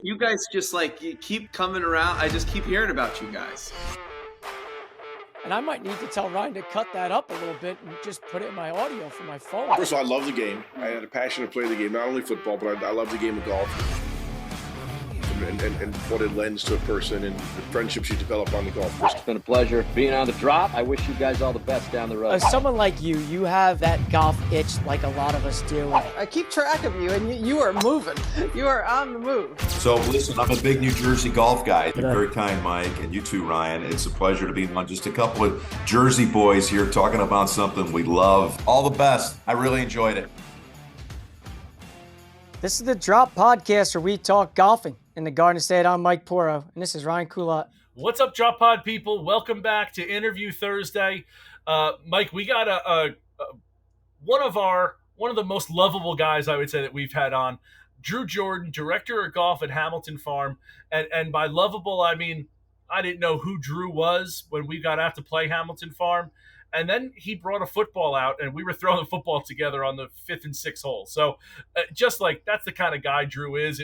You guys just like you keep coming around. I just keep hearing about you guys. And I might need to tell Ryan to cut that up a little bit and just put it in my audio for my phone. First of all, I love the game. I had a passion to play the game, not only football, but I love the game of golf. And what it lends to a person and the friendships you develop on the golf course. It's been a pleasure being on the drop. I wish you guys all the best down the road. As someone like you have that golf itch like a lot of us do. I keep track of you, and you are moving. You are on the move. So listen, I'm a big New Jersey golf guy. You're very kind, Mike, and you too, Ryan. It's a pleasure to be on just a couple of Jersey boys here talking about something we love. All the best. I really enjoyed it. This is the Drop Podcast where we talk golfing in the Garden State. I'm Mike Poro, and this is Ryan Coulott. What's up, Drop Pod people? Welcome back to Interview Thursday. Mike, we got one of the most lovable guys I would say that we've had on, Drew Jordan, director of golf at Hamilton Farm, and by lovable I mean I didn't know who Drew was when we got out to play Hamilton Farm, and then he brought a football out, and we were throwing the football together on the fifth and sixth hole. So, just like that's the kind of guy Drew is.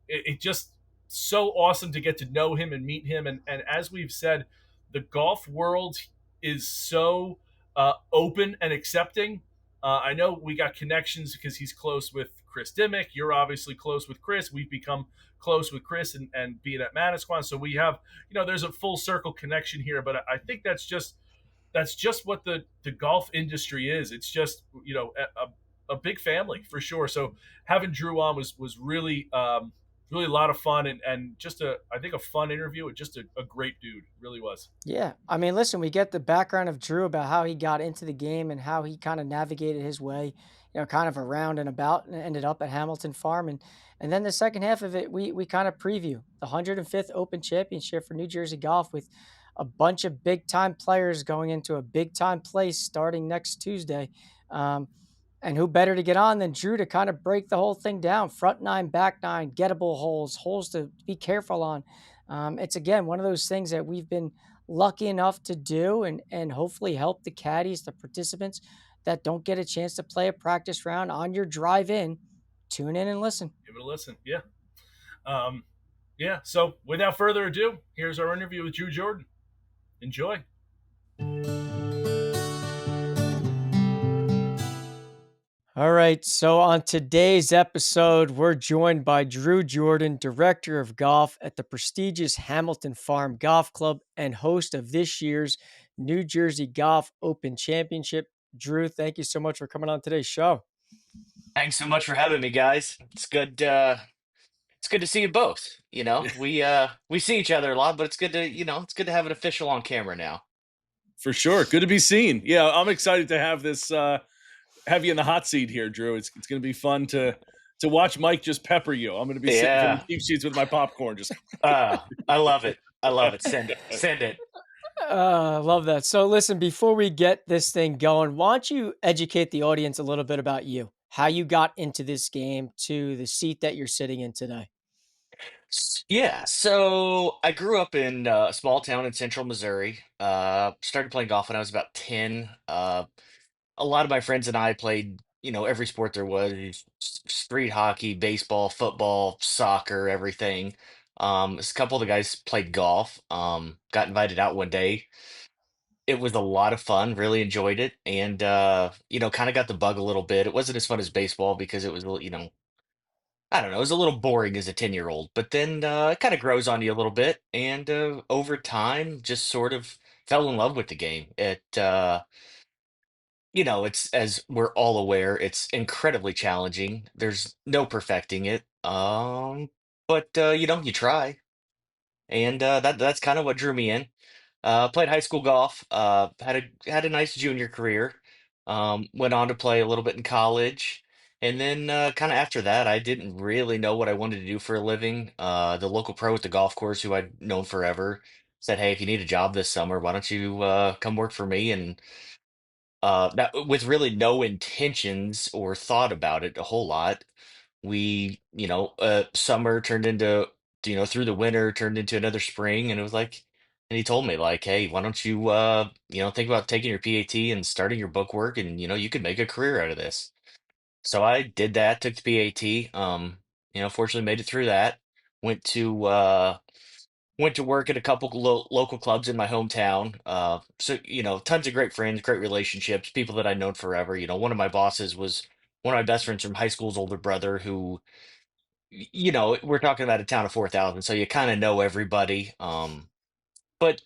It just so awesome to get to know him and meet him. And as we've said, the golf world is so open and accepting. I know we got connections because he's close with Chris Dimmick. You're obviously close with Chris. We've become close with Chris and being at Manasquan. So we have, there's a full circle connection here. But I think that's just what the golf industry is. It's just, a big family for sure. So having Drew on was really really a lot of fun and just I think a fun interview and just a great dude. Really was. Yeah. I mean, listen, we get the background of Drew about how he got into the game and how he kind of navigated his way, kind of around and about and ended up at Hamilton Farm. And then the second half of it, we kind of preview the 105th Open Championship for New Jersey Golf with a bunch of big time players going into a big time place starting next Tuesday. And who better to get on than Drew to kind of break the whole thing down? Front nine, back nine, gettable holes to be careful on. It's, again, one of those things that we've been lucky enough to do and hopefully help the caddies, the participants that don't get a chance to play a practice round on your drive in. Tune in and listen. Give it a listen. Yeah. Yeah. So without further ado, here's our interview with Drew Jordan. Enjoy. All right, so on today's episode, we're joined by Drew Jordan, director of golf at the prestigious Hamilton Farm Golf Club and host of this year's New Jersey Golf Open Championship. Drew, thank you so much for coming on today's show. Thanks so much for having me, guys. It's good. It's good to see you both. We see each other a lot, but it's good to it's good to have an official on camera now. For sure, good to be seen. Yeah, I'm excited to have this. Have you in the hot seat here, Drew. It's going to be fun to watch Mike just pepper you. I'm going to be sitting in the cheap seats with my popcorn. Just I love it. I love it. Send it. I love that. So listen, before we get this thing going, why don't you educate the audience a little bit about you, how you got into this game to the seat that you're sitting in today? Yeah. So I grew up in a small town in central Missouri. Started playing golf when I was about 10. A lot of my friends and I played, every sport there was, street hockey, baseball, football, soccer, everything. A couple of the guys played golf. Got invited out one day. It was a lot of fun, really enjoyed it, and kind of got the bug a little bit. It wasn't as fun as baseball because it was a little, I don't know, it was a little boring as a 10-year-old, but then it kind of grows on you a little bit, and over time, just sort of fell in love with the game. It's, as we're all aware, it's incredibly challenging. There's no perfecting it. But you try, and that's kind of what drew me in. Played high school golf. Had a nice junior career. Went on to play a little bit in college, and then kind of after that, I didn't really know what I wanted to do for a living. The local pro at the golf course, who I'd known forever, said, "Hey, if you need a job this summer, why don't you come work for me?" And that with really no intentions or thought about it a whole lot. Summer turned into, through the winter turned into another spring, and it was like, and he told me like, hey, why don't you, think about taking your PAT and starting your book work, and you could make a career out of this. So I did that, took the PAT, fortunately made it through that. Went to went to work at a couple local clubs in my hometown. So tons of great friends, great relationships, people that I'd known forever. One of my bosses was one of my best friends from high school's older brother, who we're talking about a town of 4,000, so you kind of know everybody. But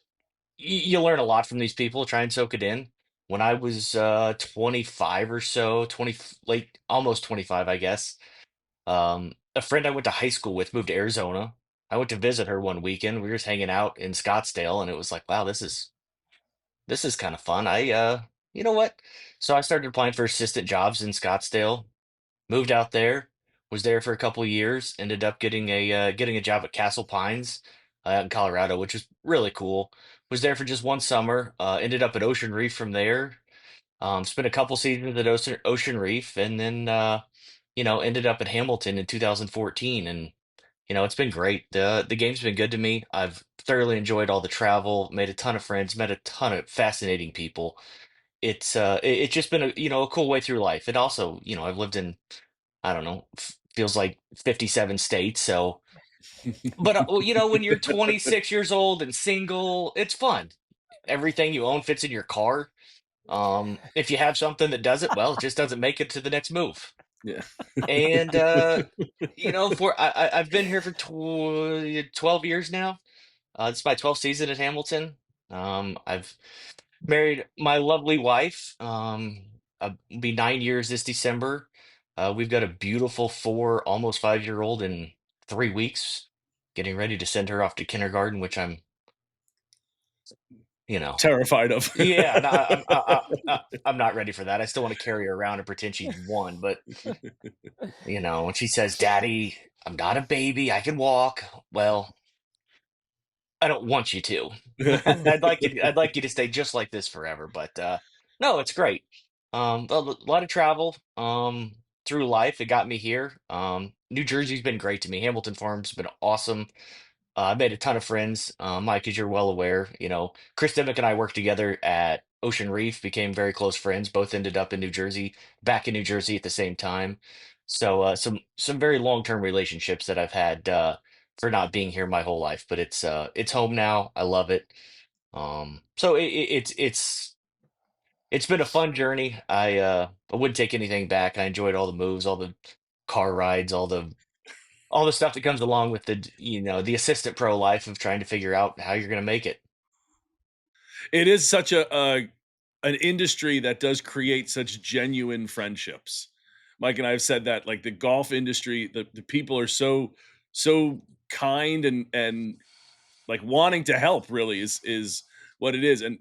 you learn a lot from these people. Try and soak it in. When I was 25 or so, 20, late, almost 25, I guess. A friend I went to high school with moved to Arizona. I went to visit her one weekend. We were just hanging out in Scottsdale, and it was like, wow, this is kind of fun. You know what? So I started applying for assistant jobs in Scottsdale. Moved out there, was there for a couple of years. Ended up getting a job at Castle Pines out in Colorado, which was really cool. Was there for just one summer. Ended up at Ocean Reef from there. Spent a couple seasons at Ocean Reef, and then ended up at Hamilton in 2014. And it's been great. The game's been good to me. I've thoroughly enjoyed all the travel, made a ton of friends, met a ton of fascinating people. It's just been a cool way through life. And also, I've lived in, I don't know, feels like 57 states. So, but when you're 26 years old and single, it's fun. Everything you own fits in your car. If you have something that doesn't, well, it just doesn't make it to the next move. Yeah. And I've been here for 12 years now. It's my 12th season at Hamilton. I've married my lovely wife. It'll be 9 years this December. We've got a beautiful almost 5-year old in 3 weeks. Getting ready to send her off to kindergarten, which I'm, Terrified of. yeah, no, I'm not ready for that. I still want to carry her around and pretend she's one, but when she says, "Daddy, I'm not a baby, I can walk," well, I don't want you to. I'd like you to stay just like this forever. But no, it's great. A lot of travel through life. It got me here. New Jersey's been great to me. Hamilton Farm's been awesome. I made a ton of friends, Mike, as you're well aware. Chris Dimmick and I worked together at Ocean Reef, became very close friends. Both ended up in New Jersey, back in New Jersey at the same time. So some very long-term relationships that I've had for not being here my whole life, but it's home now. I love it. So it's been a fun journey. I wouldn't take anything back. I enjoyed all the moves, all the car rides, all the stuff that comes along with the assistant pro life of trying to figure out how you're going to make it. It is such an industry that does create such genuine friendships. Mike and I have said that, like, the golf industry, the people are so kind and like wanting to help, really is what it is. And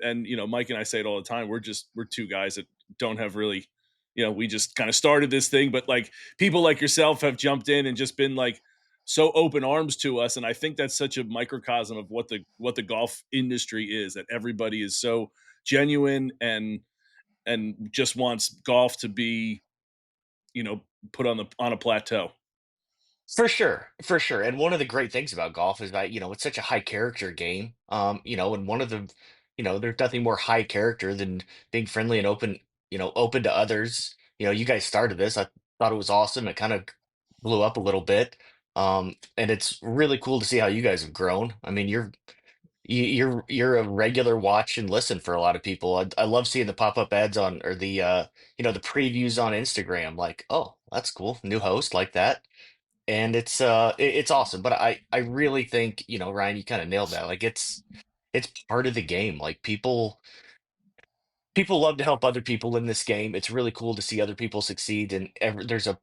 Mike and I say it all the time. We're two guys that don't have really, we just kind of started this thing, but like people like yourself have jumped in and just been like so open arms to us. And I think that's such a microcosm of what the golf industry is, that everybody is so genuine and just wants golf to be, you know, put on a plateau. For sure, for sure. And one of the great things about golf is that, it's such a high character game. And one of the, there's nothing more high character than being friendly and open, open to others. You guys started this. I thought it was awesome. It kind of blew up a little bit. And it's really cool to see how you guys have grown. I mean, you're a regular watch and listen for a lot of people. I love seeing the pop-up ads on, or the previews on Instagram, like, oh, that's cool. New host, like that. And it's awesome. But I really think, Ryan, you kind of nailed that. Like, it's part of the game. Like, people love to help other people in this game. It's really cool to see other people succeed, and there's a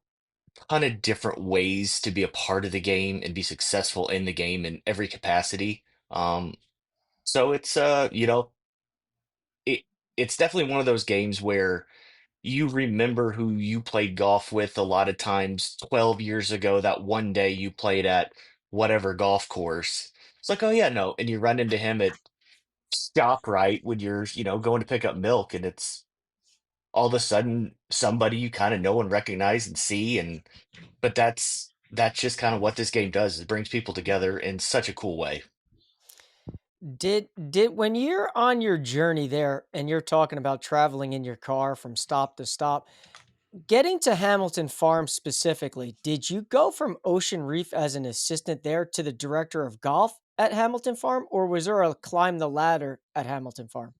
ton of different ways to be a part of the game and be successful in the game in every capacity. So it it's definitely one of those games where you remember who you played golf with a lot of times 12 years ago, that one day you played at whatever golf course. It's like, oh yeah, no. And you run into him at ShopRite when you're, going to pick up milk, and it's all of a sudden somebody you kind of know and recognize and see. But that's just kind of what this game does. It brings people together in such a cool way. Did when you're on your journey there and you're talking about traveling in your car from stop to stop, Getting to Hamilton Farm specifically, did you go from Ocean Reef as an assistant there to the director of golf at Hamilton Farm, or was there a climb the ladder at Hamilton Farm?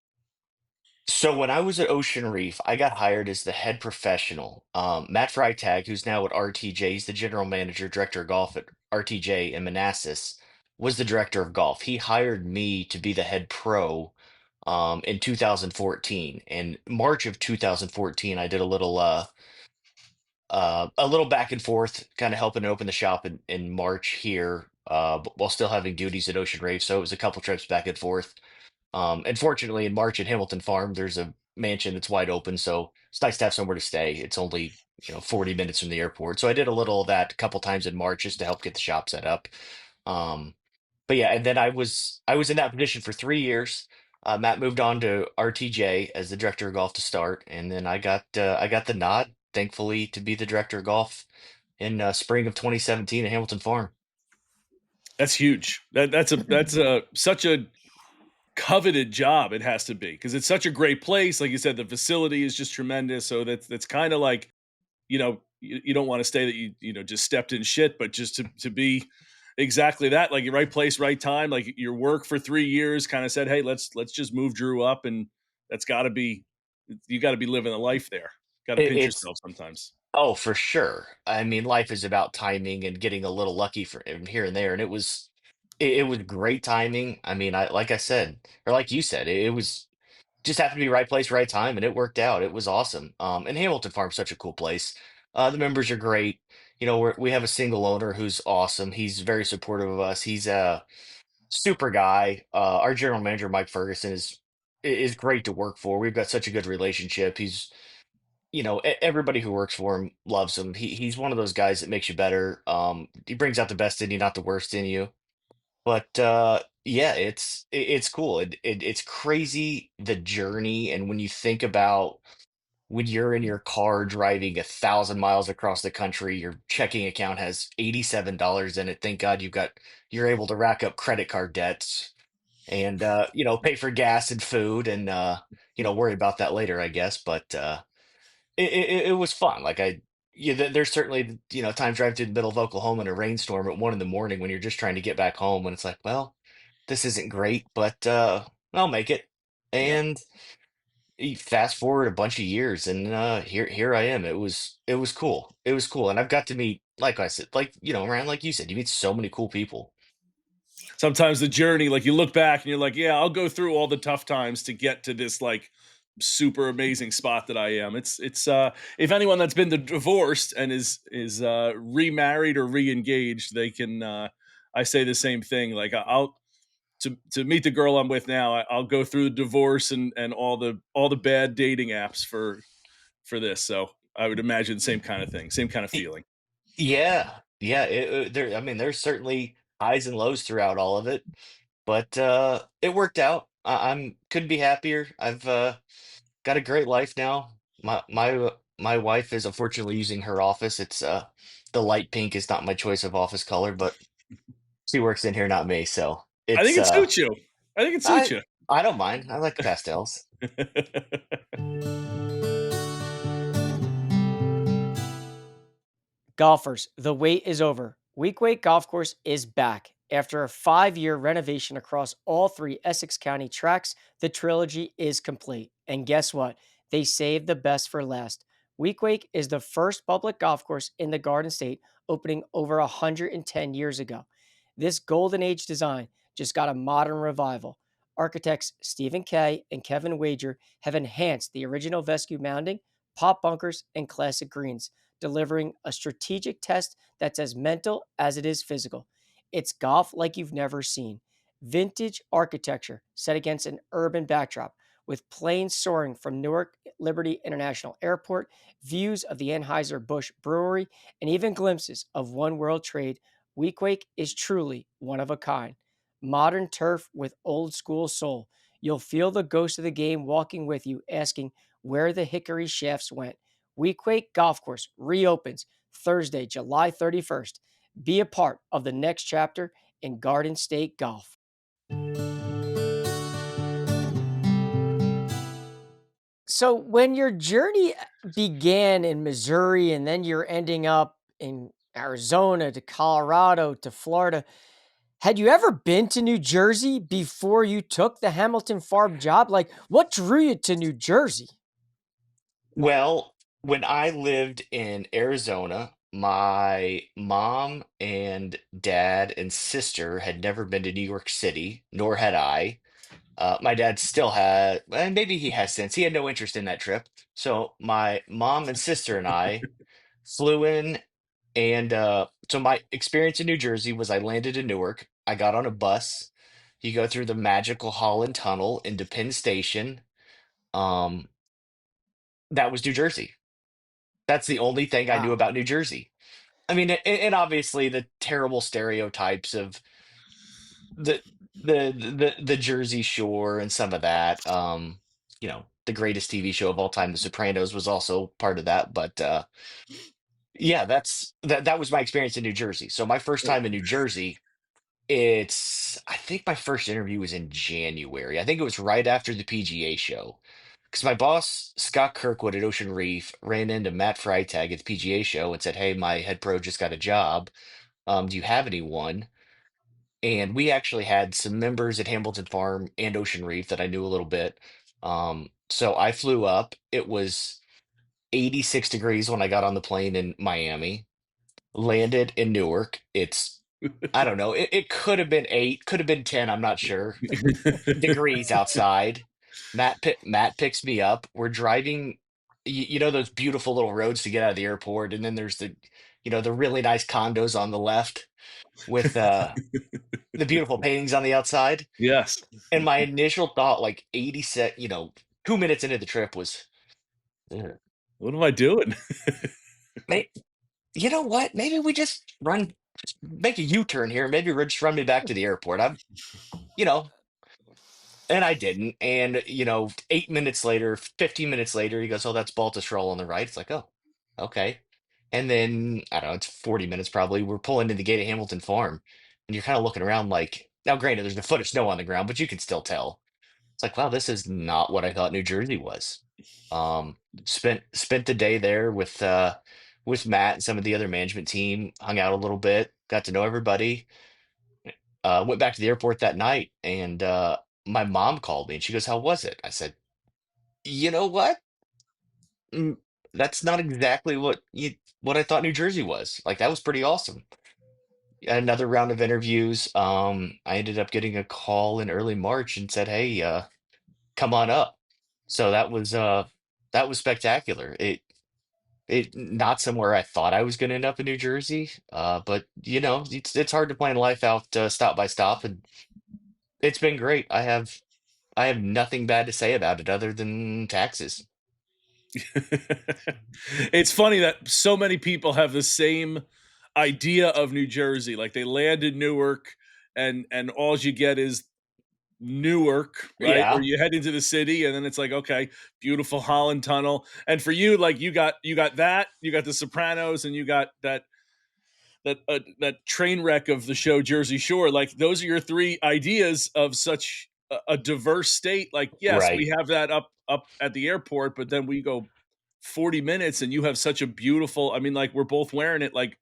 So when I was at Ocean Reef, I got hired as the head professional. Matt Freitag, who's now at RTJ, he's the general manager, director of golf at RTJ in Manassas, was the director of golf. He hired me to be the head pro in 2014. And March of 2014, I did a little back and forth, kind of helping open the shop in March here, while still having duties at Ocean Reef. So it was a couple trips back and forth. And fortunately, in March at Hamilton Farm, there's a mansion that's wide open, so it's nice to have somewhere to stay. It's only 40 minutes from the airport, so I did a little of that a couple times in March just to help get the shop set up. Um, but yeah, and then I was in that position for 3 years. Matt moved on to RTJ as the director of golf to start, and then I got the nod, thankfully, to be the director of golf in spring of 2017 at Hamilton Farm. That's huge. That's such a coveted job. It has to be because it's such a great place. Like you said, the facility is just tremendous. So that's kind of like you don't want to stay that just stepped in shit, but just to be exactly that, like your right place, right time. Like your work for 3 years kind of said, hey, let's just move Drew up, and that's got to be you got to be living a life there. Got to pinch It's yourself sometimes. Oh, for sure. I mean, life is about timing and getting a little lucky for here and there, and it was great timing. I mean, like I said, or like you said, it was just happened to be right place, right time, and it worked out. It was awesome. And Hamilton Farm's such a cool place. The members are great. We have a single owner who's awesome. He's very supportive of us. He's a super guy. Our general manager, Mike Ferguson, is great to work for. We've got such a good relationship. Everybody who works for him loves him. He's one of those guys that makes you better. He brings out the best in you, not the worst in you. But yeah, it's cool. It's crazy the journey, and when you think about when you're in your car driving 1,000 miles across the country, your checking account has $87 in it. Thank God you're able to rack up credit card debts and pay for gas and food and worry about that later, I guess. But it was fun. Yeah, there's certainly times driving through the middle of Oklahoma in a rainstorm at 1 in the morning when you're just trying to get back home, and it's like, well, this isn't great, but I'll make it. Yeah. And you fast forward a bunch of years, and here I am. It was cool. It was cool, and I've got to meet, like I said, Ryan, like you said, you meet so many cool people. Sometimes the journey, like you look back and you're like, yeah, I'll go through all the tough times to get to this like super amazing spot that I am. It's if anyone that's been divorced and is remarried or re-engaged, they can I say the same thing. Like I'll to meet the girl I'm with now, I'll go through the divorce and all the bad dating apps for this. So I would imagine same kind of thing, same kind of Y- feeling. Yeah, yeah. I mean, there's certainly highs and lows throughout all of it, but it worked out. I'm couldn't be happier. I've got a great life now. My wife is unfortunately using her office. It's the light pink is not my choice of office color, but she works in here, not me. So I it's think it suits you. I think it suits I you. I don't mind. I like pastels. Golfers, the wait is over. Weekquake Golf Course is back. After a 5-year renovation across all 3 Essex County tracks, the trilogy is complete. And guess what? They saved the best for last. Weekquake is the first public golf course in the Garden State, opening over 110 years ago. This golden age design just got a modern revival. Architects Stephen Kay and Kevin Wager have enhanced the original Vescu mounding, pop bunkers, and classic greens, delivering a strategic test that's as mental as it is physical. It's golf like you've never seen. Vintage architecture set against an urban backdrop, with planes soaring from Newark Liberty International Airport, views of the Anheuser-Busch Brewery, and even glimpses of One World Trade. Weequake is truly one of a kind. Modern turf with old school soul. You'll feel the ghost of the game walking with you, asking where the hickory shafts went. Weekquake Golf Course reopens Thursday, July 31st. Be a part of the next chapter in Garden State Golf. So when your journey began in Missouri and then you're ending up in Arizona to Colorado to Florida, had you ever been to New Jersey before you took the Hamilton Farm job? Like, what drew you to New Jersey? Well, when I lived in Arizona, my mom and dad and sister had never been to New York City, nor had I. My dad still had, and maybe he has since. He had no interest in that trip. So my mom and sister and I flew in, and so my experience in New Jersey was I landed in Newark. I got on a bus. You go through the magical Holland Tunnel into Penn Station. Um, that was New Jersey. That's the only thing I knew Wow. about New Jersey. I mean, and obviously the terrible stereotypes of the the Jersey Shore and some of that. The greatest TV show of all time, The Sopranos, was also part of that. But yeah, that was my experience in New Jersey. So my first time in New Jersey, I think my first interview was in January. I think it was right after the PGA show. Because my boss, Scott Kirkwood at Ocean Reef, ran into Matt Freitag at the PGA show and said, "Hey, my head pro just got a job. Do you have anyone?" And we actually had some members at Hamilton Farm and Ocean Reef that I knew a little bit. So I flew up. It was 86 degrees when I got on the plane in Miami, landed in Newark. I don't know, it could have been 8, could have been 10, I'm not sure, degrees outside. Matt picks me up. We're driving, you know, those beautiful little roads to get out of the airport, and then there's the really nice condos on the left with the beautiful paintings on the outside. Yes. And my initial thought, like 80 sec, 2 minutes into the trip was, "Ugh, What am I doing? may, you know what? Maybe we just make a U-turn here. Maybe just run me back to the airport." You know, and I didn't. And 8 minutes later, 15 minutes later, he goes, "Oh, that's Baltusrol on the right." It's like, "Oh, okay." And then I don't know, it's 40 minutes probably. We're pulling in the gate of Hamilton Farm, and you're kind of looking around like, now, granted, there's a foot of snow on the ground, but you can still tell. It's like, wow, this is not what I thought New Jersey was. Spent the day there with Matt and some of the other management team, hung out a little bit, got to know everybody. Went back to the airport that night, and my mom called me and she goes, "How was it?" I said, "You know what? Mm, that's not exactly what I thought New Jersey was. Like, that was pretty awesome." Another round of interviews. I ended up getting a call in early March and said, "Hey, come on up." So that was spectacular. It not somewhere I thought I was going to end up in New Jersey, but it's hard to plan life out stop by stop, and it's been great. I have nothing bad to say about it other than taxes. It's funny that so many people have the same idea of New Jersey. Like they land in Newark and all you get is Newark, right? Or Yeah, you head into the city and then it's like, okay, beautiful Holland Tunnel. And for you, like you got that, you got the Sopranos, and you got that train wreck of the show Jersey Shore. Like those are your three ideas of such a diverse state. Like, yes, right. we have that up at the airport, but then we go 40 minutes and you have such a beautiful, I mean, like we're both wearing it, like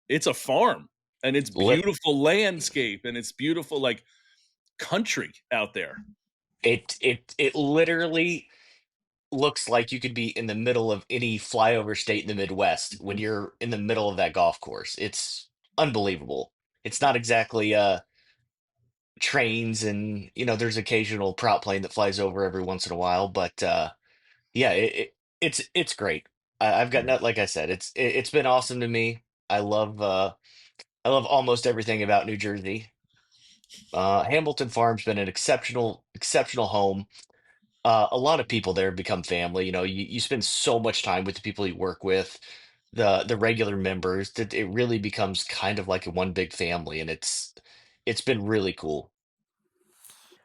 it's a farm and it's Li- beautiful landscape and it's beautiful like country out there. it literally looks like you could be in the middle of any flyover state in the Midwest when you're in the middle of that golf course. It's unbelievable. It's not exactly trains, and there's occasional prop plane that flies over every once in a while, but yeah, it's great. I've got not like I said, it's been awesome to me. I love almost everything about New Jersey. Hamilton Farm's been an exceptional home. A lot of people there become family. You spend so much time with the people you work with, the regular members, that it really becomes kind of like a one big family, and it's been really cool.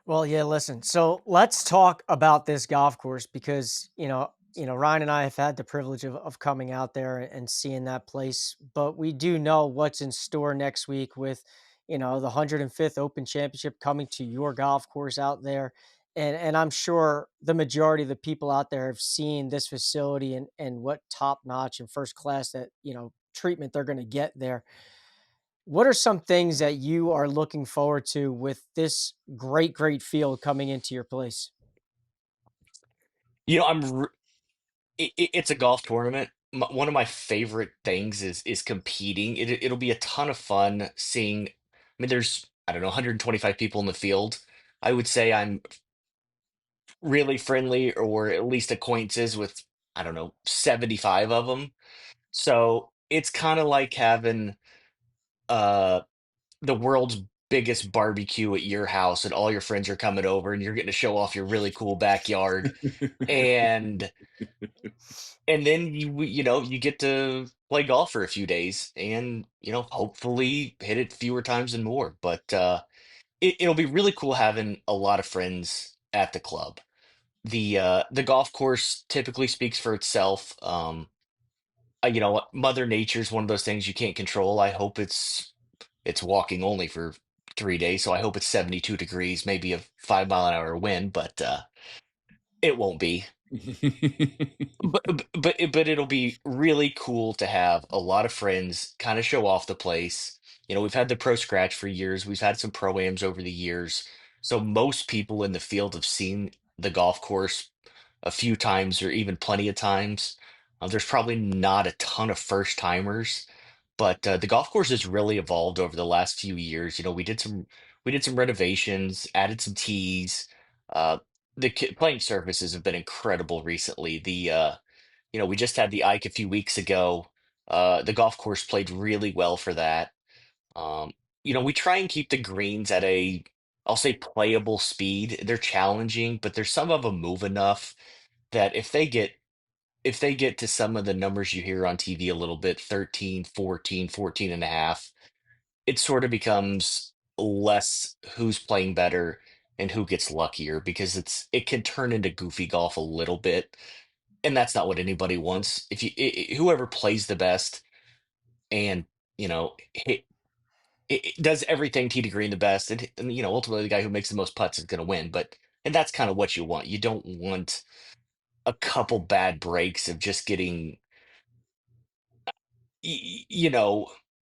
Well, yeah, listen. So let's talk about this golf course because, Ryan and I have had the privilege of coming out there and seeing that place, but we do know what's in store next week with, the 105th Open Championship coming to your golf course out there. and I'm sure the majority of the people out there have seen this facility and what top notch and first class that, treatment they're going to get there. What are some things that you are looking forward to with this great field coming into your place? You know, it's a golf tournament. One of my favorite things is competing. It'll be a ton of fun seeing. I mean, there's I don't know 125 people in the field. I would say I'm really friendly or at least acquaintances with I don't know 75 of them. So it's kind of like having uh the world's biggest barbecue at your house, and all your friends are coming over, and you're getting to show off your really cool backyard, and then you get to play golf for a few days and hopefully hit it fewer times than more, but it'll be really cool having a lot of friends at the club. The golf course typically speaks for itself. Mother Nature's one of those things you can't control. I hope it's walking only for 3 days, so I hope it's 72 degrees, maybe a 5 mile an hour wind, but it won't be. But it'll be really cool to have a lot of friends kind of show off the place. We've had the pro scratch for years. We've had some pro-ams over the years. So most people in the field have seen the golf course a few times or even plenty of times. There's probably not a ton of first timers, but the golf course has really evolved over the last few years. We did some renovations, added some tees. Uh, the playing surfaces have been incredible recently. We just had the Ike a few weeks ago. The golf course played really well for that. Um, we try and keep the greens at I'll say playable speed. They're challenging, but there's some of them move enough that if they get to some of the numbers you hear on TV a little bit, 13, 14, 14 and a half, it sort of becomes less who's playing better and who gets luckier because it can turn into goofy golf a little bit, and that's not what anybody wants. If whoever plays the best and does everything tee to green the best, and ultimately the guy who makes the most putts is going to win. And that's kind of what you want. You don't want a couple bad breaks of just getting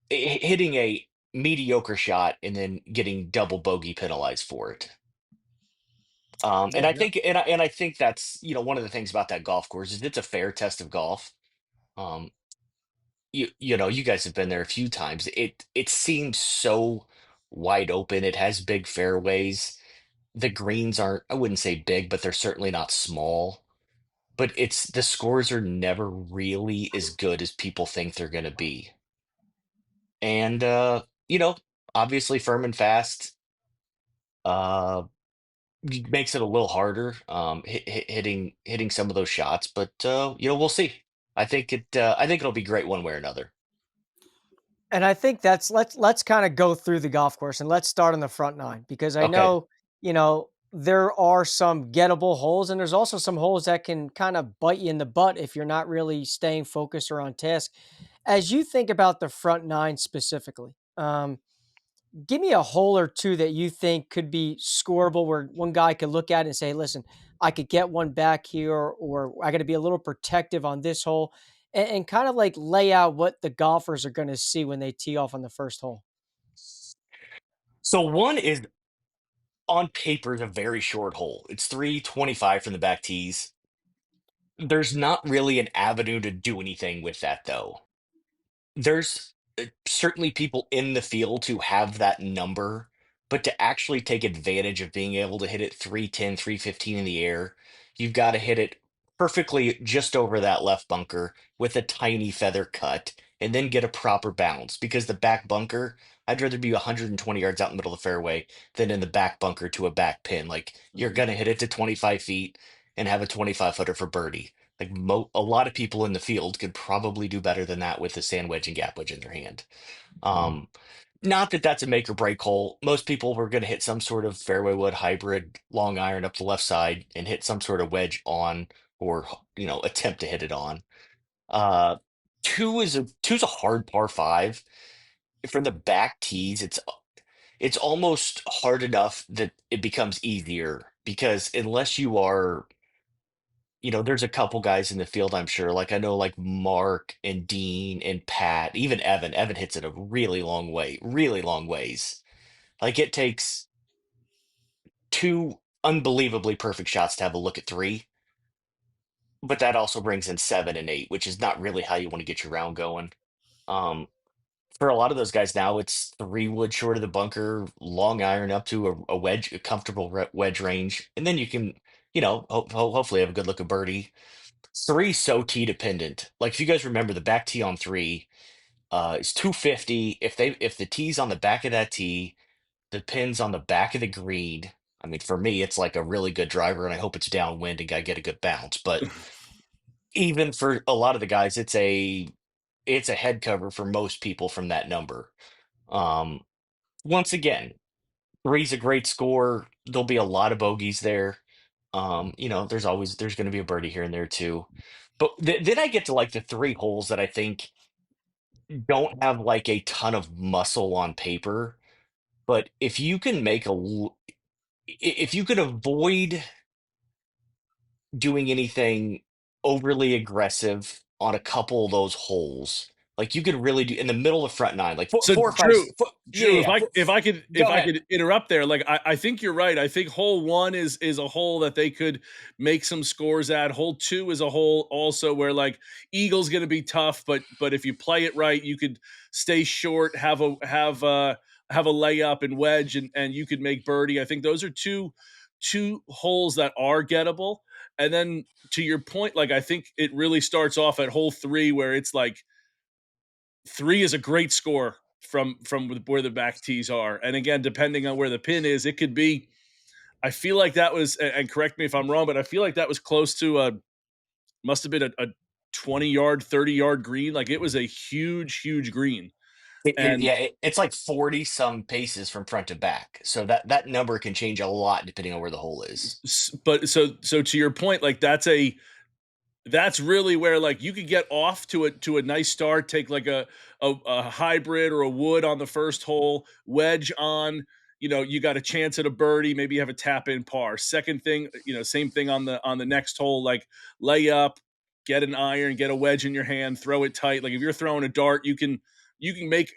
hitting a mediocre shot and then getting double bogey penalized for it. And Yeah, I no. think and I think that's one of the things about that golf course is it's a fair test of golf. Um, you guys have been there a few times. It seems so wide open. It has big fairways. The greens aren't, I wouldn't say big, but they're certainly not small. But it's the scores are never really as good as people think they're going to be. And obviously firm and fast uh makes it a little harder hitting some of those shots, but we'll see. I think it'll be great one way or another. And I think let's kind of go through the golf course and let's start on the front nine because I Okay. know, there are some gettable holes and there's also some holes that can kind of bite you in the butt if you're not really staying focused or on task. As you think about the front nine specifically, give me a hole or two that you think could be scoreable where one guy could look at it and say, listen, I could get one back here, or I got to be a little protective on this hole, and kind of like lay out what the golfers are going to see when they tee off on the first hole. So one is on paper is a very short hole. It's 325 from the back tees. There's not really an avenue to do anything with that though. There's certainly people in the field who have that number, but to actually take advantage of being able to hit it 310, 315 in the air, you've got to hit it perfectly just over that left bunker with a tiny feather cut and then get a proper bounce because the back bunker, I'd rather be 120 yards out in the middle of the fairway than in the back bunker to a back pin. Like you're Mhm. going to hit it to 25 feet and have a 25 footer for birdie. Like a lot of people in the field could probably do better than that with a sand wedge and gap wedge in their hand. Um, Not that that's a make or break hole. Most people were going to hit some sort of fairway wood hybrid long iron up the left side and hit some sort of wedge on, or attempt to hit it on. Uh, two's a hard par five. From the back tees, it's almost hard enough that it becomes easier because unless you are, there's a couple guys in the field, I'm sure. Like I know like Mark and Dean and Pat, even Evan. Evan hits it a really long way, really long ways. Like it takes two unbelievably perfect shots to have a look at three, but that also brings in seven and eight, which is not really how you want to get your round going. Um, for a lot of those guys now, it's 3 wood short of the bunker, long iron up to a wedge, a comfortable wedge range, and then you can, hopefully have a good look at birdie. Three so tee dependent. Like if you guys remember, the back tee on three is 250. If the tee's on the back of that tee, the pin's on the back of the green. I mean, for me, it's like a really good driver, and I hope it's downwind and I get a good bounce. But even for a lot of the guys, it's a head cover for most people from that number. Um, Once again, three's a great score. There'll be a lot of bogeys there. There's going to be a birdie here and there too. But then I get to like the three holes that I think don't have like a ton of muscle on paper. But if you could avoid doing anything overly aggressive on a couple of those holes, like you could really do in the middle of front nine, like four, So four or five. Drew, Yeah, Drew, yeah, yeah. if Go I ahead. could interrupt there, like I think you're right. I think hole one is a hole that they could make some scores at. Hole two is a hole also where like Eagle's going to be tough, but if you play it right, you could stay short, have a layup and wedge, and you could make birdie. I think those are two holes that are gettable. And then to your point, like I think it really starts off at hole three where it's like three is a great score from where the back tees are. And again, depending on where the pin is, it could be. I feel like that was, and correct me if I'm wrong, but I feel like that was close to must have been a 20-yard, 30-yard green. Like it was a huge green. And It's like 40 some paces from front to back. So that number can change a lot depending on where the hole is. but so to your point, like that's really where like you could get off to a nice start, take like a hybrid or a wood on the first hole, wedge on, you got a chance at a birdie, maybe you have a tap in par. Second thing, same thing on the next hole, like lay up, get an iron, get a wedge in your hand, throw it tight. Like if you're throwing a dart, you can make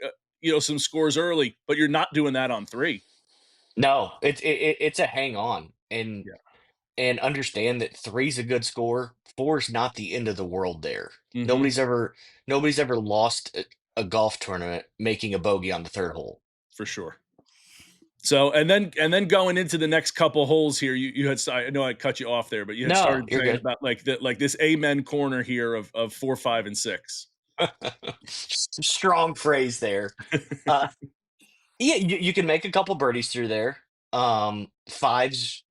some scores early, but you're not doing that on three. No, it's a hang on and understand that three's a good score. Four's not the end of the world there. Yeah. Nobody's ever lost a golf tournament making a bogey on the third hole. For sure. So and then going into the next couple holes here, you had, I know I cut you off there, but you had No, started you're saying good. about like this amen corner here of 4, 5, and 6. Strong phrase there. Uh, yeah, you can make a couple birdies through there. Fives,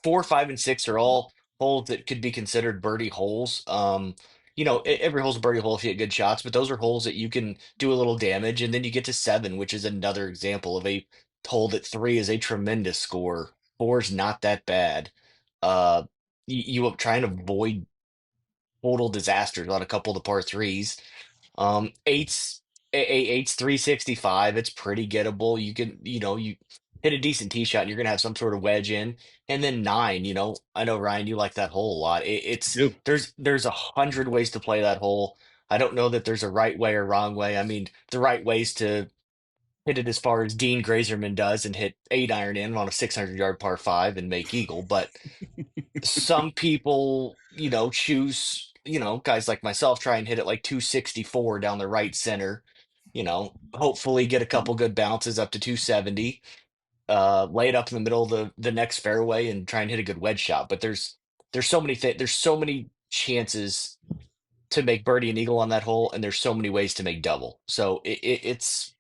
4, 5, and 6 are all holes that could be considered birdie holes. Every hole's a birdie hole if you get good shots, but those are holes that you can do a little damage, and then you get to 7, which is another example of a hole that 3 is a tremendous score. 4 is not that bad. You try and avoid total disasters on a couple of the par threes. Eight's eight's 365. It's pretty gettable. You can, you hit a decent tee shot and you're gonna have some sort of wedge in. And then 9, I know Ryan, you like that hole a lot. Do. There's 100 ways to play that hole. I don't know that there's a right way or wrong way. I mean, the right ways to hit it as far as Dean Graaserman does and hit 8 iron in on a 600-yard par five and make eagle, but some people, choose, guys like myself try and hit it like 264 down the right center, hopefully get a couple good bounces up to 270, lay it up in the middle of the next fairway and try and hit a good wedge shot. But there's so many there's so many chances to make birdie and eagle on that hole, and there's so many ways to make double. So it's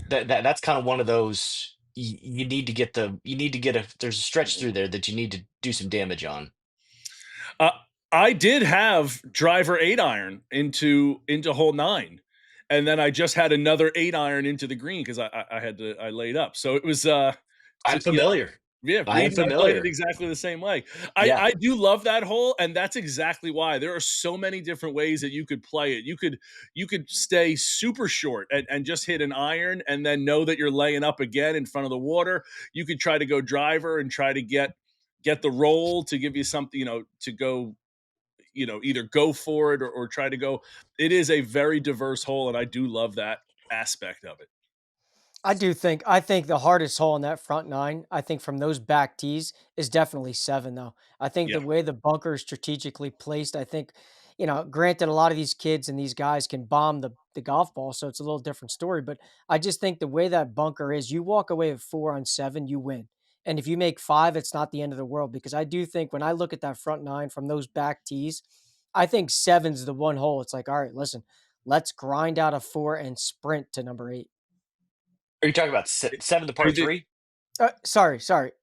that's kind of one of those you need to get there's a stretch through there that you need to do some damage on. Uh, I did have driver 8-iron into hole 9, and then I just had another 8-iron into the green because I laid up. So it was I'm familiar. yeah, I am I played it familiar. exactly the same way. Yeah. I do love that hole, and that's exactly why. There are so many different ways that you could play it. You could stay super short and just hit an iron and then know that you're laying up again in front of the water. You could try to go driver and try to get get the roll to give you something, to go, either go for it or try to go. It is a very diverse hole, and I do love that aspect of it. I think the hardest hole in that front nine, I think from those back tees is definitely 7 though. I think Yeah. the way the bunker is strategically placed, I think, granted a lot of these kids and these guys can bomb the golf ball, so it's a little different story, but I just think the way that bunker is, you walk away with 4 on 7, you win. And if you make 5, it's not the end of the world because I do think when I look at that front nine from those back tees, I think 7's the one hole. It's like, all right, listen, let's grind out a 4 and sprint to number 8. Are you talking about 7, the par Did- 3? Sorry.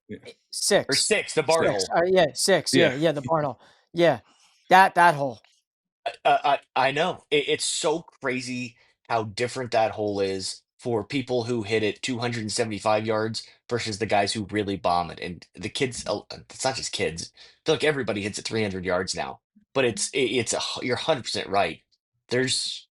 Yeah. Or 6. 6, the barn 6. hole? Yeah, 6. Yeah. Yeah, the barn hole. Yeah. That hole. I know. It's so crazy how different that hole is for people who hit it 275 yards versus the guys who really bomb it. And the kids, it's not just kids. I feel like everybody hits it 300 yards now. But you're 100% right. There's,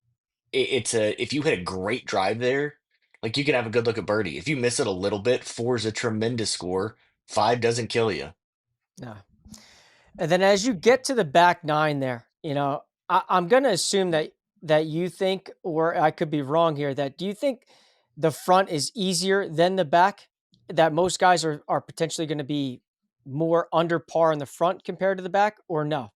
it's a, if you hit a great drive there, like you can have a good look at birdie. If you miss it a little bit, 4 is a tremendous score. 5 doesn't kill you. No. And then as you get to the back nine there, I'm going to assume that you think, or I could be wrong here, that do you think the front is easier than the back? That most guys are potentially going to be more under par in the front compared to the back, or no?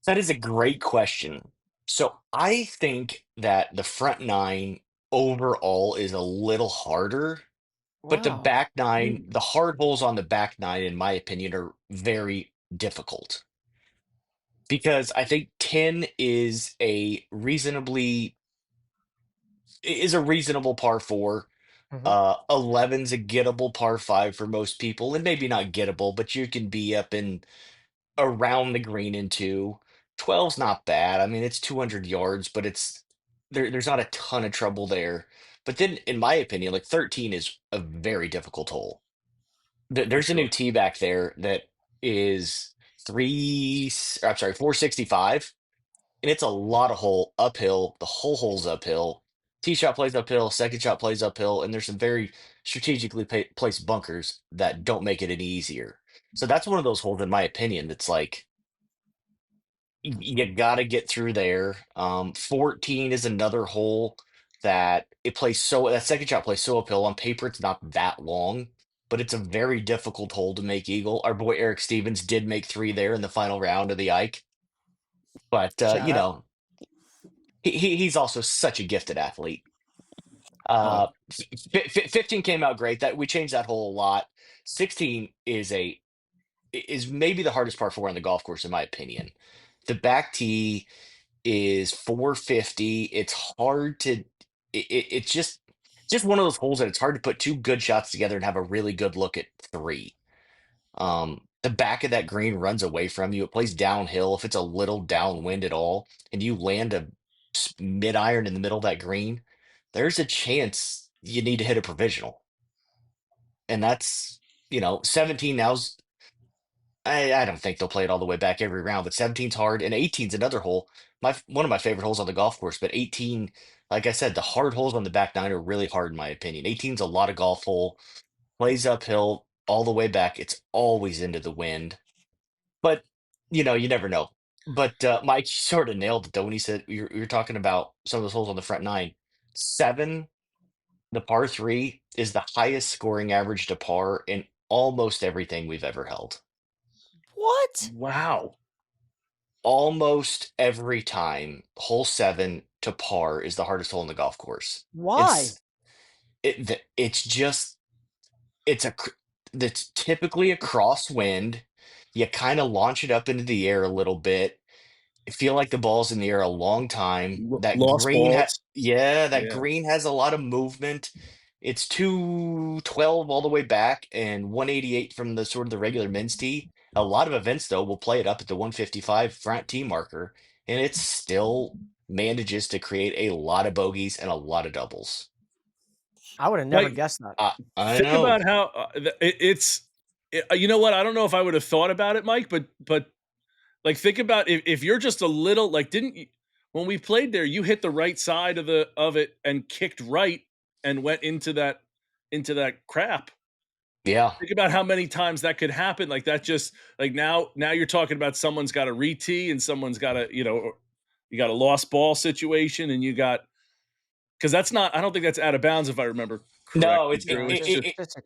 That is a great question. So I think that the front 9 overall is a little harder, but the Wow. back 9, the hard holes on the back 9, in my opinion, are very difficult because I think 10 is a reasonable par 4. Hmm. 11's a gettable par 5 for most people, and maybe not gettable, but you can be up in around the green in 2. 12's not bad. I mean, it's 200 yards, but there's not a ton of trouble there. But then, in my opinion, like 13 is a very difficult hole. For There's a new sure. tee back there that is 465, and it's a lot of hole uphill. The whole hole's uphill. Tee shot plays uphill, second shot plays uphill, and there's some very strategically placed bunkers that don't make it any easier. So that's one of those holes, in my opinion, that's like you got to get through there. 14 is another hole that that second shot plays so uphill. On paper, it's not that long, but it's a very difficult hole to make eagle. Our boy Eric Stevens did make 3 there in the final round of the Ike, but Shout out. he's also such a gifted athlete. Oh, 15 came out great. That we changed that hole a lot. 16 is maybe the hardest part 4 on the golf course, in my opinion. The back tee is 450. It's hard to it's just one of those holes that it's hard to put 2 good shots together and have a really good look at 3. The back of that green runs away from you. It plays downhill. If it's a little downwind at all, and you land a mid iron in the middle of that green, there's a chance you need to hit a provisional. And that's 17 now's I don't think they'll play it all the way back every round, but 17's hard, and 18's another hole. One of my favorite holes on the golf course, but 18, like I said, the hard holes on the back 9 are really hard in my opinion. 18's a lot of golf hole, plays uphill all the way back. It's always into the wind, but you never know. But Mike sort of nailed it though when he said you're talking about some of those holes on the front 9. 7, the par 3 is the highest scoring average to par in almost everything we've ever held. what? Wow. Almost every time, hole 7 to par is the hardest hole in the golf course. Why? It's just it's a cr- it's typically a crosswind. You kind of launch it up into the air a little bit. Feel like the ball's in the air a long time. Lost balls. That Yeah. green has a lot of movement. It's 212 all the way back and 188 from the sort of the regular men's tee. A lot of events though will play it up at the 155 front tee marker, and it still manages to create a lot of bogeys and a lot of doubles. I would have never Like, guessed that. I think know. about how you know what? I don't know if I would have thought about it, Mike, but like think about if you're just a little like didn't you, when we played there, you hit the right side of it and kicked right and went into that crap. Yeah. Think about how many times that could happen. Like that just like now you're talking about someone's got a re-tee and someone's got a, you got a lost ball situation and you got because that's not I don't think that's out of bounds if I remember No, correctly, Drew. It's just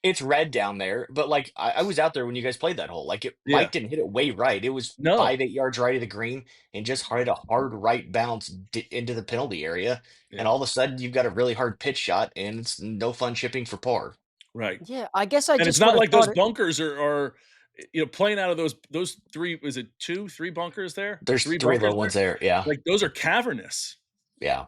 it's red down there, but like I was out there when you guys played that hole. Like yeah. Mike didn't hit it way right. It was No. 5, 8 yards right of the green and just hit a hard right bounce into the penalty area. And Yeah. all of a sudden, you've got a really hard pitch shot, and it's no fun chipping for par. Right. Yeah, I guess I And it's just would not have like those thought it. bunkers are playing out of those three is it 2, 3 bunkers there? There's Three three low bunkers there? ones there. Yeah, Like those are cavernous. yeah, I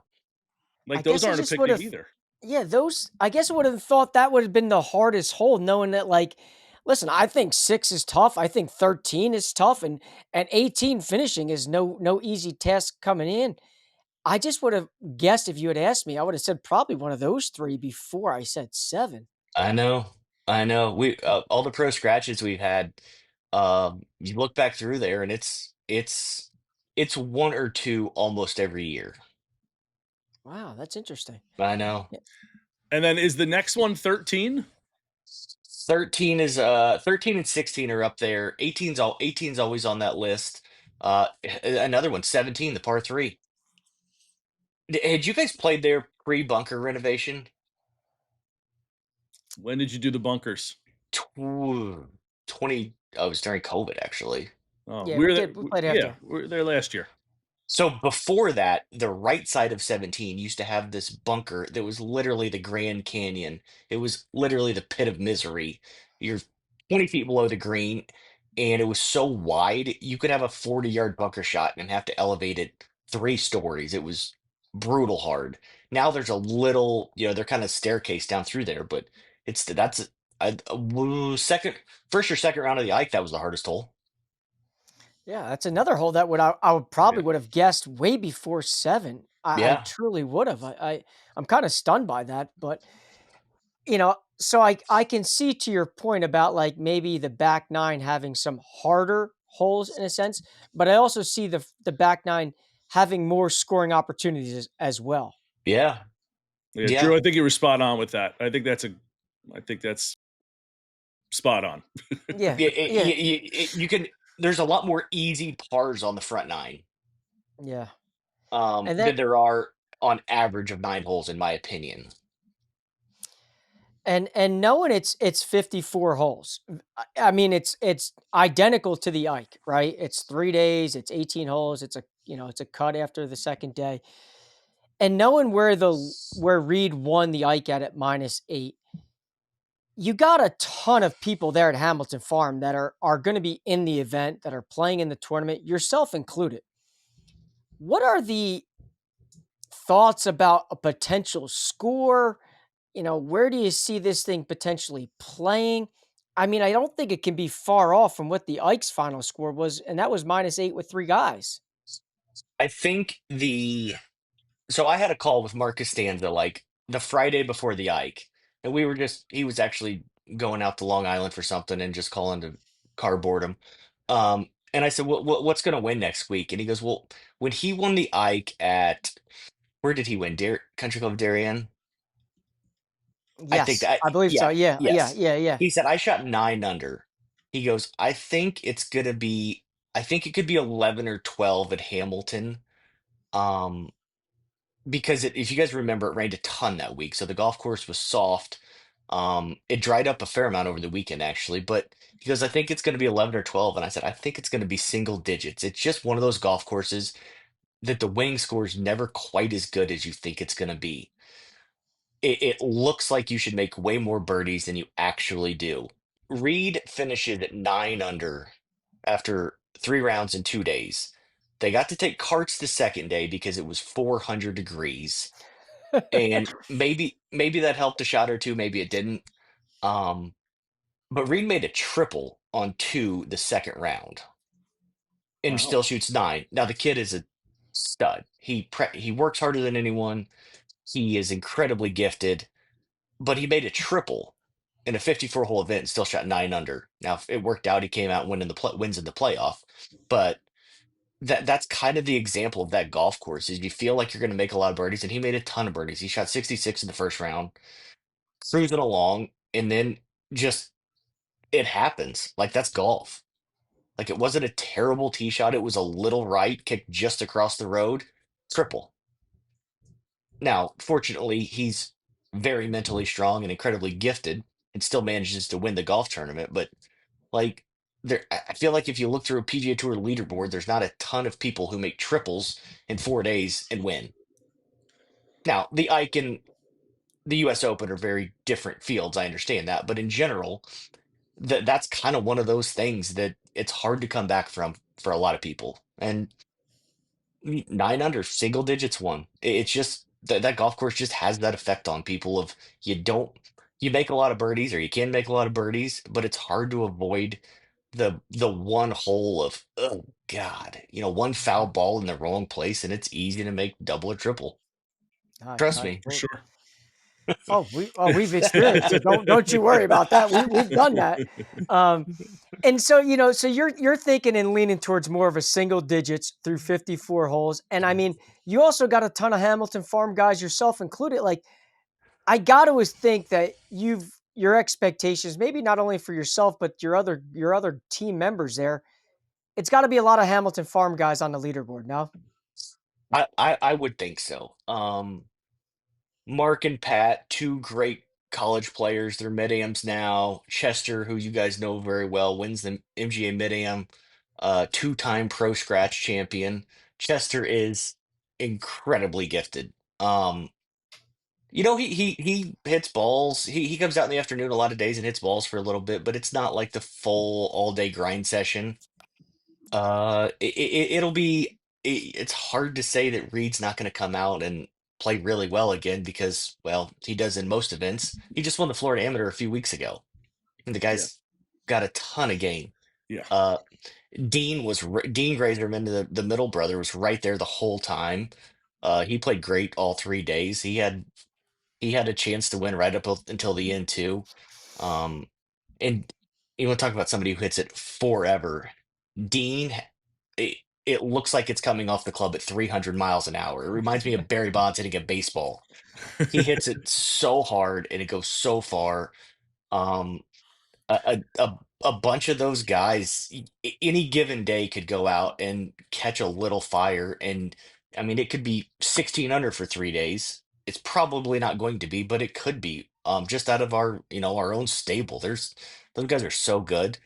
Like those guess I aren't a just would picnic have. either. Yeah, those. I guess I would have thought that would have been the hardest hole, knowing that like. Listen, I think 6 is tough. I think 13 is tough, and 18 finishing is no easy task coming in. I just would have guessed if you had asked me, I would have said probably one of those 3 before I said 7. I know, I know. We all the pro scratches we've had. You look back through there, and it's one or two almost every year. Wow, that's interesting. I know. Yeah. And then is the next one 13? 13 and 16 are up there. 18's always on that list. Another one, 17, the par three. Had you guys played there pre-bunker renovation? When did you do the bunkers? Tw- 20, I was during COVID actually. Oh, Yeah, we we were there. did. We played Yeah, after. we were there last year. So before that, the right side of 17 used to have this bunker that was literally the Grand Canyon. It was literally the pit of misery. You're 20 feet below the green, and it was so wide, you could have a 40-yard bunker shot and have to elevate it 3 stories. It was brutal hard. Now there's a little, they're kind of staircase down through there, but that's second, first or second round of the Ike, that was the hardest hole. Yeah, that's another hole that I would Yeah. probably would have guessed way before 7. I Yeah. truly would have. I'm kind of stunned by that, but so I can see to your point about like maybe the back 9 having some harder holes in a sense, but I also see the back 9 having more scoring opportunities as well. Yeah. Yeah, Yeah. Drew, I think you were spot on with that. I think that's spot on. Yeah, Yeah, yeah, you can. There's a lot more easy pars on the front 9 yeah. And then than there are on average of 9 holes, in my opinion. and knowing it's 54 holes. I mean it's identical to the Ike, right? It's 3 days, it's 18 holes, it's a cut after the second day. And knowing where Reed won the Ike at -8, you got a ton of people there at Hamilton Farm that are going to be in the event, that are playing in the tournament, yourself included. What are the thoughts about a potential score? Where do you see this thing potentially playing? I mean, I don't think it can be far off from what the Ike's final score was, and that was -8 with 3 guys. I think so I had a call with Mark Costanza like the Friday before the Ike, and he was actually going out to Long Island for something and just calling to cardboard him. And I said, what's going to win next week? And he goes, well, when he won the Ike at where did he win? Country Club Darien. I think Yes, that, I believe so. yeah, Yeah, yeah, yes. yeah, yeah. He said, I shot 9 under. He goes, I think it could be 11 or 12 at Hamilton. Um, because if you guys remember, it rained a ton that week. So the golf course was soft. It dried up a fair amount over the weekend, actually. But he goes, I think it's going to be 11 or 12. And I said, I think it's going to be single digits. It's just one of those golf courses that the winning score is never quite as good as you think it's going to be. It looks like you should make way more birdies than you actually do. Reed finishes at 9 under after 3 rounds in 2 days. They got to take carts the second day because it was 400 degrees, and maybe that helped a shot or two, maybe it didn't. Um, but Reed made a triple on 2 the second round and Wow. still shoots 9. Now the kid is a stud. He works harder than anyone. He is incredibly gifted, but he made a triple in a 54-hole event and still shot 9 under. Now, if it worked out, he came out winning wins in the playoff. But that's kind of the example of that golf course is you feel like you're going to make a lot of birdies, and he made a ton of birdies. He shot 66 in the first round, cruising along, and then just it happens. Like that's golf. Like it wasn't a terrible tee shot. It was a little right, kicked just across the road, triple. Now, fortunately, he's very mentally strong and incredibly gifted and still manages to win the golf tournament. But like I feel like if you look through a PGA Tour leaderboard, there's not a ton of people who make triples in 4 days and win. Now, the Ike and the US Open are very different fields. I understand that. But in general, that's kind of one of those things that it's hard to come back from for a lot of people. And 9 under, single digits won. It's just that golf course just has that effect on people of you don't you make a lot of birdies or you can make a lot of birdies, but it's hard to avoid the one hole of oh God, one foul ball in the wrong place and it's easy to make double or triple. Trust I me. For sure. we've experienced it. Don't you worry about that. We've done that. And so, so you're thinking and leaning towards more of a single digits through 54 holes. And I mean, you also got a ton of Hamilton Farm guys, yourself included. Like, I got to think that your expectations, maybe not only for yourself, but your other team members there. It's got to be a lot of Hamilton Farm guys on the leaderboard. No, I would think so. Mark and Pat, two great college players. They're mid-ams now. Chester, who you guys know very well, wins the MGA mid-am, two-time pro scratch champion. Chester is incredibly gifted. He hits balls. He comes out in the afternoon a lot of days and hits balls for a little bit, but it's not like the full all-day grind session. It'll be. It's hard to say that Reed's not going to come out and play really well again because, well, he does in most events. He just won the Florida Amateur a few weeks ago, and the Yeah. guy's got a ton of game. Yeah. Dean Graaserman, the middle brother, was right there the whole time. He played great all 3 days. He had a chance to win right up until the end too. And you want to talk about somebody who hits it forever. Dean, it, it looks like it's coming off the club at 300 miles an hour. It reminds me of Barry Bonds hitting a baseball. He hits it so hard and it goes so far. Um, a bunch of those guys, any given day could go out and catch a little fire. And I mean, it could be 16 under for 3 days. It's probably not going to be, but it could be. Just out of our own stable. Those guys are so good.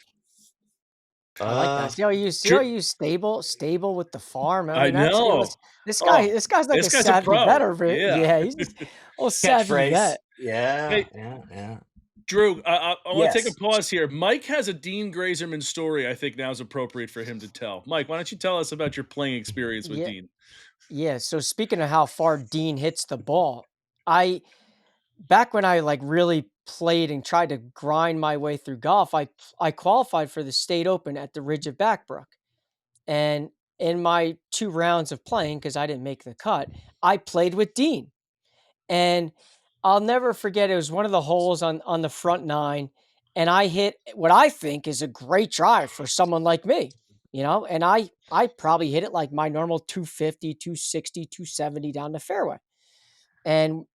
I like that. See how you stable with the farm. I I mean, that's know. Oh, this guy's like this a guy's a savvy vet pro. over it. Yeah. Yeah, he's just a savvy Catchphrase. vet. Yeah, Hey, yeah, yeah. Drew, I want to take a Yes. pause here. Mike has a Dean Graaserman story I think now is appropriate for him to tell. Mike, why don't you tell us about your playing experience with Yeah. Dean? Yeah. So speaking of how far Dean hits the ball, I back when I like really played and tried to grind my way through golf, I qualified for the state open at the Ridge of Backbrook. And in my 2 rounds of playing, because I didn't make the cut, I played with Dean. And I'll never forget, it was one of the holes on the front nine, and I hit what I think is a great drive for someone like me, and I probably hit it like my normal 250, 260, 270 down the fairway. And,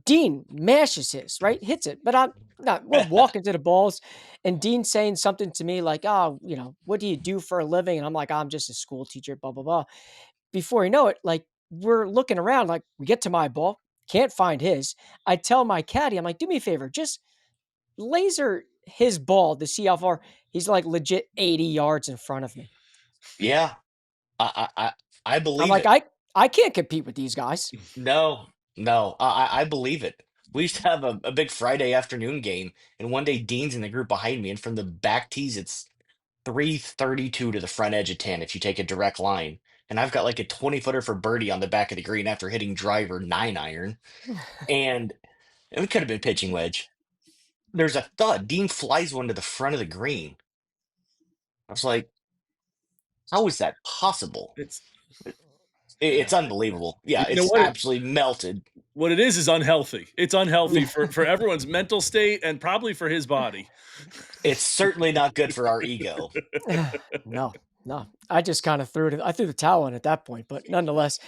Dean mashes his, right? Hits it. But I'm not, we're walking to the balls, and Dean saying something to me like, oh, what do you do for a living? And I'm like, I'm just a school teacher, blah, blah, blah. Before you know it, like we're looking around, like we get to my ball, can't find his. I tell my caddy, I'm like, do me a favor, just laser his ball to see how far he's like legit 80 yards in front of me. Yeah, I I'm believe like, it. I can't compete with these guys. No, no, I believe it. We used to have a big Friday afternoon game, and one day Dean's in the group behind me, and from the back tees, it's 332 to the front edge of 10 if you take a direct line. And I've got like a 20-footer for birdie on the back of the green after hitting driver 9 iron. And it could have been pitching wedge. There's a thud. Dean flies one to the front of the green. I was like, how is that possible? It's It's unbelievable. Yeah, you know it's what? absolutely melted. What it is unhealthy. It's unhealthy for everyone's mental state and probably for his body. It's certainly not good for our ego. No. I just kind of threw the towel in at that point, but nonetheless,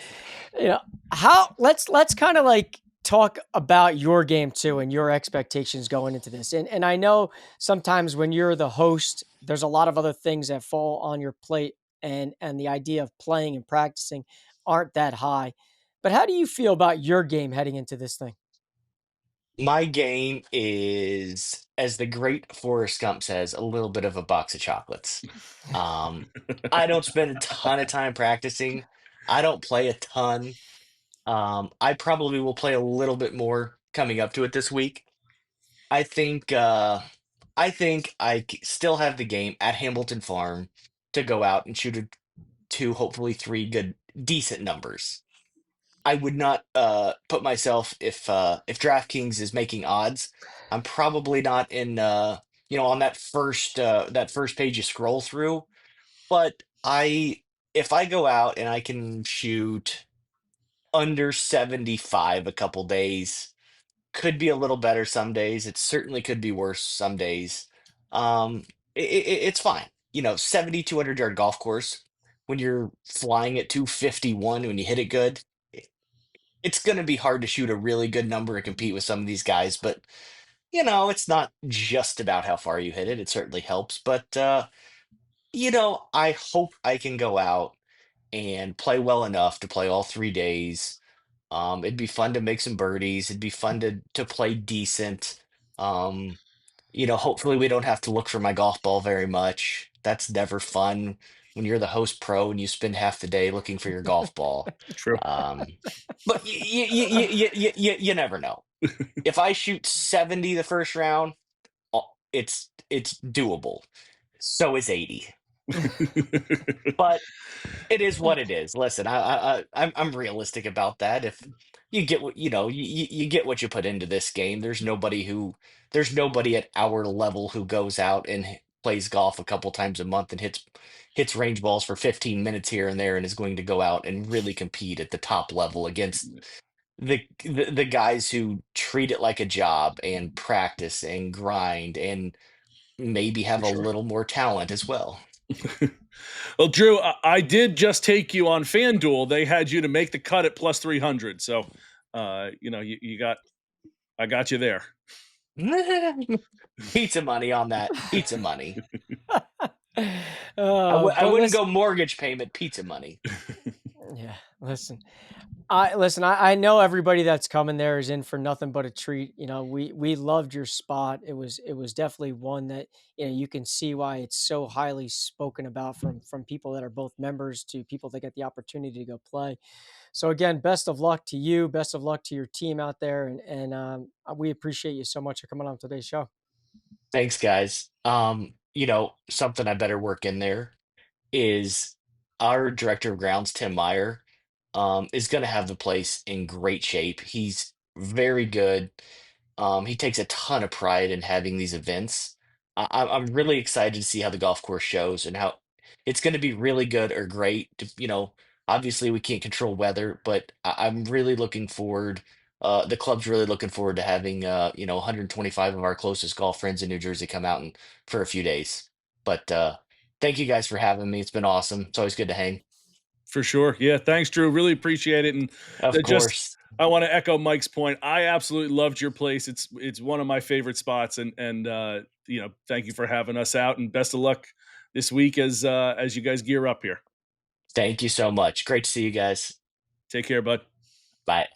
how let's kind of like talk about your game too and your expectations going into this. And I know sometimes when you're the host, there's a lot of other things that fall on your plate, and the idea of playing and practicing aren't that high. But how do you feel about your game heading into this thing? My game is, as the great Forrest Gump says, a little bit of a box of chocolates. Um, I don't spend a ton of time practicing. I don't play a ton. I probably will play a little bit more coming up to it this week. I think still have the game at Hamilton Farm to go out and shoot a two, hopefully three good, decent numbers. I would not put myself if DraftKings is making odds. I'm probably not in on that first page you scroll through. But I if I go out and I can shoot under 75 a couple days, could be a little better some days. It certainly could be worse some days. It's fine. 7,200 yard golf course when you're flying at 251 when you hit it good. It's going to be hard to shoot a really good number and compete with some of these guys, but it's not just about how far you hit it. It certainly helps, but I hope I can go out and play well enough to play all 3 days. It'd be fun to make some birdies. It'd be fun to play decent. Um, hopefully we don't have to look for my golf ball very much. That's never fun when you're the host pro and you spend half the day looking for your golf ball. True. But you never know. If I shoot 70 the first round, it's doable. So is 80. But it is what it is. Listen, I'm realistic about that. If you get what you get what you put into this game. There's nobody at our level who goes out and plays golf a couple times a month and hits range balls for 15 minutes here and there and is going to go out and really compete at the top level against the guys who treat it like a job and practice and grind and maybe have For a sure. little more talent as well. Well, Drew, I did just take you on FanDuel. They had you to make the cut at plus 300. So, I got you there. Pizza money on that. Pizza money. I But wouldn't listen, go mortgage payment. Pizza money. yeah, I know everybody that's coming there is in for nothing but a treat. We loved your spot. It was definitely one that you can see why it's so highly spoken about from people that are both members to people that get the opportunity to go play. So again, best of luck to you. Best of luck to your team out there, and we appreciate you so much for coming on today's show. Thanks, guys. Something I better work in there is our director of grounds, Tim Meyer, is going to have the place in great shape. He's very good. He takes a ton of pride in having these events. I'm really excited to see how the golf course shows and how it's going to be really good or great. Obviously we can't control weather, but I'm really looking forward. The club's really looking forward to having 125 of our closest golf friends in New Jersey come out and for a few days. But thank you guys for having me. It's been awesome. It's always good to hang. For sure. Yeah. Thanks, Drew. Really appreciate it. And Of just, course. I want to echo Mike's point. I absolutely loved your place. It's one of my favorite spots. And thank you for having us out and best of luck this week as you guys gear up here. Thank you so much. Great to see you guys. Take care, bud. Bye.